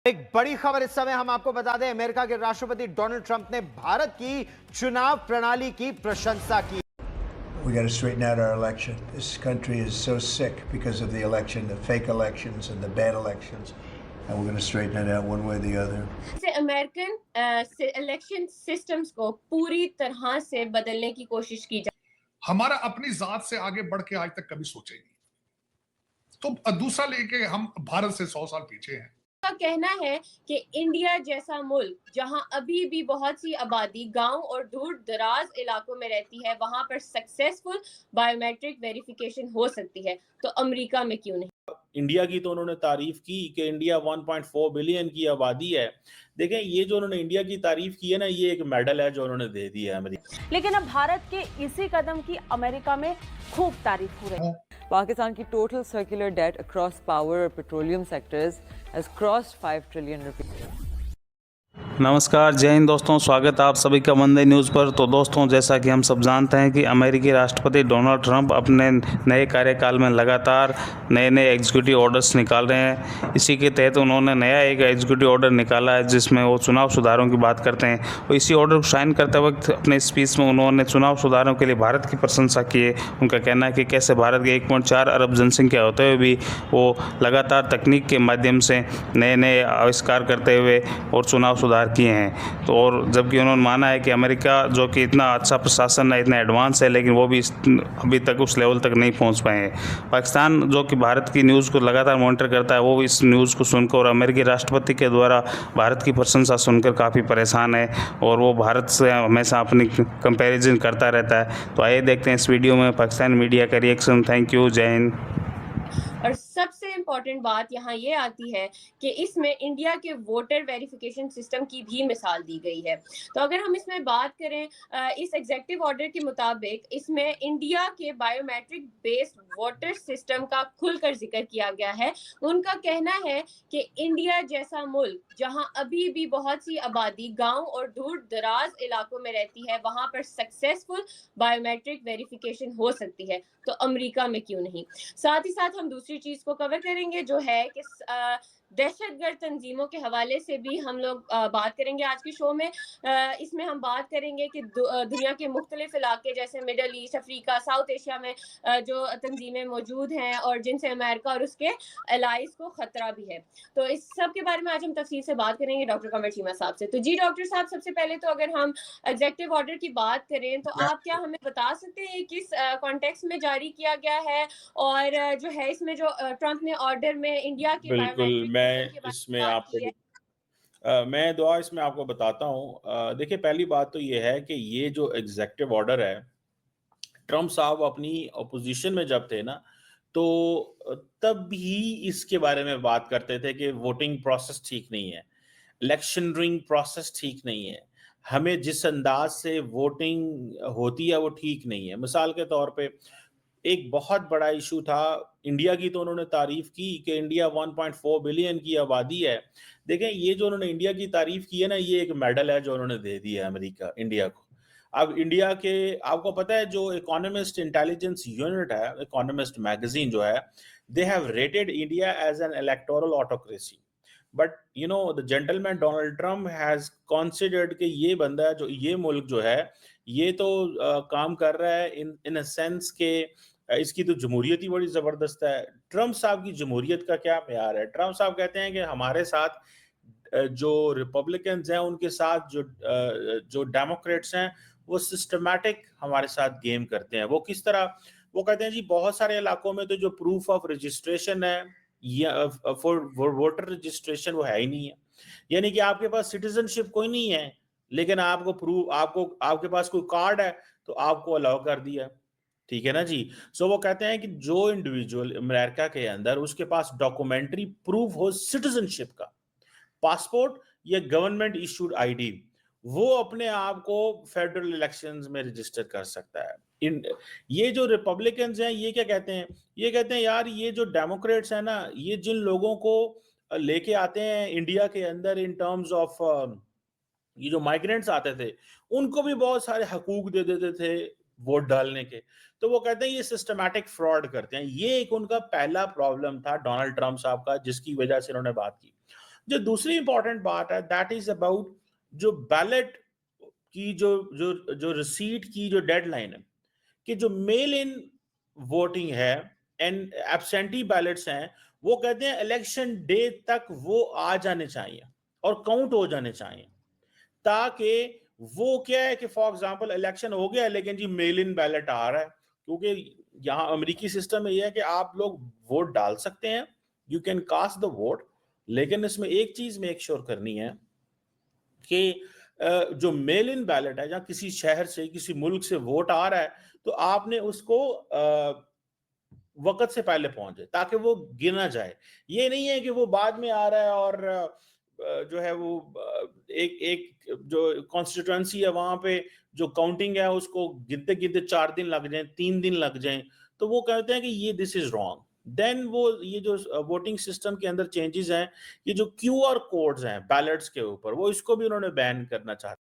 एक बड़ी खबर इस समय हम आपको बता दें, अमेरिका के राष्ट्रपति डोनाल्ड ट्रंप ने भारत की चुनाव प्रणाली की प्रशंसा की। We got to straighten out our election. This country is so sick because of the election, the fake elections and the bad elections, and we're going to straighten it out one way or the other. से American election systems को पूरी तरह से बदलने की कोशिश की जाए। हमारा अपनी जात से आगे बढ़ के आज तक कभी सोचे नहीं, तो दूसरा लेके हम भारत से 100 साल पीछे हैं। का कहना है कि इंडिया जैसा मुल्क जहां अभी भी बहुत सी आबादी गांव और दूर दराज इलाकों में रहती है, वहां पर सक्सेसफुल बायोमेट्रिक वेरिफिकेशन हो सकती है, तो अमेरिका में क्यों नहीं। इंडिया की तो उन्होंने तारीफ की कि इंडिया 1.4 बिलियन की आबादी है। देखें, ये जो उन्होंने इंडिया की तारीफ की है ना, ये एक मेडल है जो उन्होंने दे दिया है अमेरिका। लेकिन अब भारत के इसी कदम की अमेरिका में खूब तारीफ हो रही है। पाकिस्तान की total circular debt across power और petroleum sectors has crossed 5 trillion rupees. नमस्कार, जय हिंद दोस्तों, स्वागत है आप सभी का वंदे न्यूज़ पर। तो दोस्तों, जैसा कि हम सब जानते हैं कि अमेरिकी राष्ट्रपति डोनाल्ड ट्रंप अपने नए कार्यकाल में लगातार नए नए एग्जीक्यूटिव ऑर्डर्स निकाल रहे हैं। इसी के तहत उन्होंने नया एक एग्जीक्यूटिव ऑर्डर निकाला है जिसमें वो चुनाव सुधारों की बात करते हैं। और इसी ऑर्डर को साइन करते वक्त अपने स्पीच में उन्होंने चुनाव सुधारों के लिए भारत की प्रशंसा की है। उनका कहना है कि कैसे भारत के 1.4 अरब जनसंख्या होते हुए भी वो लगातार तकनीक के माध्यम से नए नए आविष्कार करते हुए और चुनाव सुधार किए हैं। तो और जबकि उन्होंने माना है कि अमेरिका जो कि इतना अच्छा प्रशासन है, इतना एडवांस है, लेकिन वो भी अभी तक उस लेवल तक नहीं पहुंच पाए हैं। पाकिस्तान जो कि भारत की न्यूज़ को लगातार मॉनिटर करता है, वो भी इस न्यूज़ को सुनकर और अमेरिकी राष्ट्रपति के द्वारा भारत की प्रशंसा सुनकर काफ़ी परेशान है और वो भारत से हमेशा अपनी कंपैरिजन करता रहता है। तो आइए देखते हैं इस वीडियो में पाकिस्तान मीडिया का रिएक्शन। थैंक यू, जय हिंद। और सबसे इम्पोर्टेंट बात यहाँ ये आती है कि इसमें इंडिया के वोटर वेरिफिकेशन सिस्टम की भी मिसाल दी गई है। तो अगर हम इसमें बात करें, इस एग्जीक्यूटिव ऑर्डर के मुताबिक इसमें इंडिया के बायोमेट्रिक बेस्ड वोटर सिस्टम का खुलकर जिक्र किया गया है। उनका कहना है कि इंडिया जैसा मुल्क जहां अभी भी बहुत सी आबादी गांव और दूर दराज इलाकों में रहती है, वहां पर सक्सेसफुल बायोमेट्रिक वेरिफिकेशन हो सकती है, तो अमेरिका में क्यों नहीं। साथ ही साथ हम दूसरी चीज को कवर करेंगे जो है कि दहशतगर्द तंजीमों के हवाले से भी हम लोग बात करेंगे आज के शो में। इसमें हम बात करेंगे कि दुनिया के मुख्तलिफ इलाके जैसे middle east, Africa, south Asia में जो तंजीमें मौजूद हैं और जिनसे अमेरिका और उसके एलाइज को खतरा भी है। तो इस सब के बारे में आज हम तफसील से बात करेंगे डॉक्टर कमर चीमा साहब से। तो जी डॉक्टर साहब, सबसे पहले तो अगर हम एग्जीक्यूटिव ऑर्डर की बात करें तो आप क्या हमें बता सकते हैं किस कॉन्टेक्स्ट में जारी किया गया है और जो है इसमें जो ट्रंप ने ऑर्डर में इंडिया के बिल्कुल, मैं इसमें आपको बताता हूँ। देखिए, पहली बात तो ये है कि ये जो एग्जीक्यूटिव ऑर्डर है, ट्रंप साहब अपनी अपोजिशन में जब थे ना, तो तब भी इसके बारे में बात करते थे कि वोटिंग प्रोसेस ठीक नहीं है, इलेक्शन रिंग प्रोसेस ठीक नहीं है, हमें जिस अंदाज से वोटिंग होती है वो ठीक नहीं है। मिसाल के तौर पे एक बहुत बड़ा इशू था, इंडिया की तो उन्होंने तारीफ की कि इंडिया 1.4 बिलियन की आबादी है। देखें, ये जो उन्होंने इंडिया की तारीफ की है ना, ये एक मेडल है जो उन्होंने दे दिया है अमेरिका इंडिया को। अब इंडिया के, आपको पता है, जो इकोनॉमिस्ट इंटेलिजेंस यूनिट है, इकोनॉमिस्ट मैगजीन जो है, they have rated India as an electoral autocracy. But you know the gentleman Donald Trump has considered कि ये बंदा जो, ये मुल्क जो है, ये तो काम कर रहा है इन अ सेंस के इसकी तो जमहूरियत ही बड़ी जबरदस्त है। ट्रम्प साहब की जमहूरियत का क्या म्यार है? ट्रम्प साहब कहते हैं कि हमारे साथ जो रिपब्लिकन्स हैं उनके साथ जो डेमोक्रेट्स हैं वो सिस्टमैटिक हमारे साथ गेम करते हैं। वो किस तरह? वो कहते हैं जी, बहुत सारे इलाकों में तो जो प्रूफ ऑफ रजिस्ट्रेशन है फॉर वोटर रजिस्ट्रेशन वो है ही नहीं है। यानी कि आपके पास सिटीजनशिप कोई नहीं है, लेकिन आपको प्रूफ, आपके पास कोई कार्ड है तो आपको अलाउ कर दिया। ठीक है ना जी। सो वो कहते हैं कि जो इंडिविजुअल अमेरिका के अंदर उसके पास डॉक्यूमेंट्री प्रूफ हो सिटीजनशिप का, पासपोर्ट या गवर्नमेंट इशूड आईडी, वो अपने आप को फेडरल इलेक्शंस में रजिस्टर कर सकता है। ये जो रिपब्लिकन्स हैं, ये क्या कहते हैं? ये कहते हैं यार, ये जो डेमोक्रेट्स हैं ना, ये जिन लोगों को लेके आते हैं इंडिया के अंदर इन टर्म्स ऑफ ये जो माइग्रेंट्स आते थे, उनको भी बहुत सारे हकूक दे देते थे वोट डालने के। तो वो कहते हैं ये सिस्टमैटिक फ्रॉड करते हैं। ये एक उनका पहला प्रॉब्लम था डोनाल्ड ट्रंप साहब का, जिसकी वजह से उन्होंने बात की। जो दूसरी इंपॉर्टेंट बात है दैट इज अबाउट जो बैलेट की जो रिसीट की जो डेडलाइन है, कि जो मेल इन वोटिंग है एंड एब्सेंटी बैलेट्स हैं, वो कहते हैं इलेक्शन डे तक वो आ जाने चाहिए और काउंट हो जाने चाहिए, ताकि वो क्या है कि फॉर एग्जांपल इलेक्शन हो गया लेकिन जी मेल इन बैलेट आ रहा है, क्योंकि यहाँ अमेरिकी सिस्टम में यह है कि आप लोग वोट डाल सकते हैं, you can cast the vote, लेकिन इसमें एक चीज मेक श्योर करनी है कि जो मेल इन बैलेट है, जहाँ किसी शहर से किसी मुल्क से वोट आ रहा है, तो आपने उसको वक्त से पहले पहुंचे ताकि वो गिना जाए। ये नहीं है कि वो बाद में आ रहा है और जो है वो एक एक जो कॉन्स्टिट्यूएंसी है वहां पे जो काउंटिंग है उसको गिनते गिनते 4 दिन लग जाएं, 3 दिन लग जाएं, तो वो कहते हैं कि ये दिस इज रॉन्ग। देन वो ये जो वोटिंग सिस्टम के अंदर चेंजेस हैं, ये जो क्यूआर कोड्स हैं बैलेट्स के ऊपर, वो इसको भी उन्होंने बैन करना चाहते हैं।